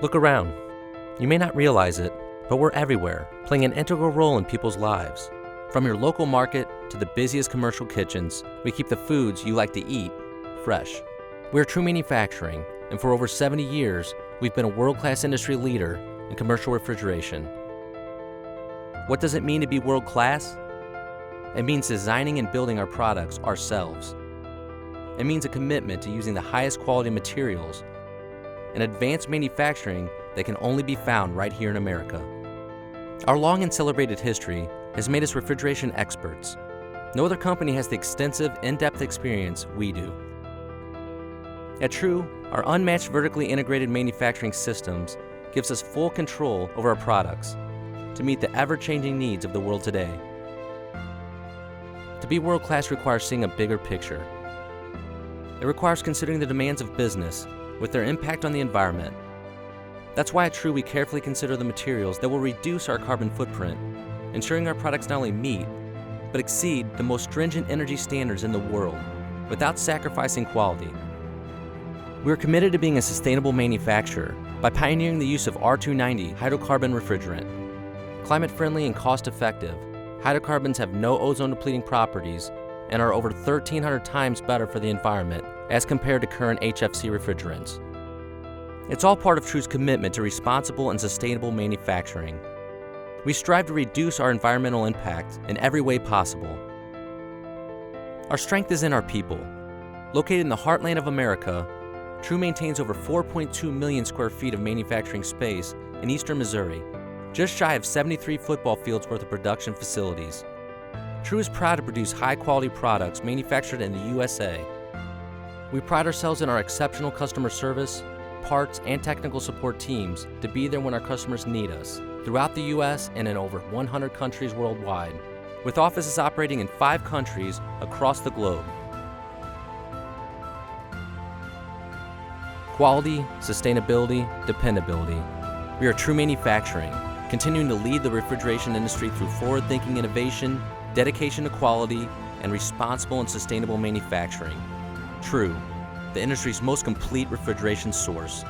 Look around. You may not realize it, but we're everywhere, playing an integral role in people's lives. From your local market to the busiest commercial kitchens, we keep the foods you like to eat fresh. We're True Manufacturing, and for over 70 years, we've been a world-class industry leader in commercial refrigeration. What does it mean to be world-class? It means designing and building our products ourselves. It means a commitment to using the highest quality materials and advanced manufacturing that can only be found right here in America. Our long and celebrated history has made us refrigeration experts. No other company has the extensive, in-depth experience we do. At True, our unmatched vertically integrated manufacturing systems gives us full control over our products to meet the ever-changing needs of the world today. To be world-class requires seeing a bigger picture. It requires considering the demands of business with their impact on the environment. That's why at True we carefully consider the materials that will reduce our carbon footprint, ensuring our products not only meet, but exceed the most stringent energy standards in the world without sacrificing quality. We are committed to being a sustainable manufacturer by pioneering the use of R290 hydrocarbon refrigerant. Climate-friendly and cost-effective, hydrocarbons have no ozone-depleting properties and are over 1,300 times better for the environment as compared to current HFC refrigerants. It's all part of True's commitment to responsible and sustainable manufacturing. We strive to reduce our environmental impact in every way possible. Our strength is in our people. Located in the heartland of America, True maintains over 4.2 million square feet of manufacturing space in eastern Missouri, just shy of 73 football fields worth of production facilities. True is proud to produce high-quality products manufactured in the USA. We pride ourselves in our exceptional customer service, parts, and technical support teams to be there when our customers need us, throughout the U.S. and in over 100 countries worldwide, with offices operating in 5 countries across the globe. Quality, sustainability, dependability. We are True Manufacturing, continuing to lead the refrigeration industry through forward-thinking innovation, dedication to quality, and responsible and sustainable manufacturing. True, the industry's most complete refrigeration source.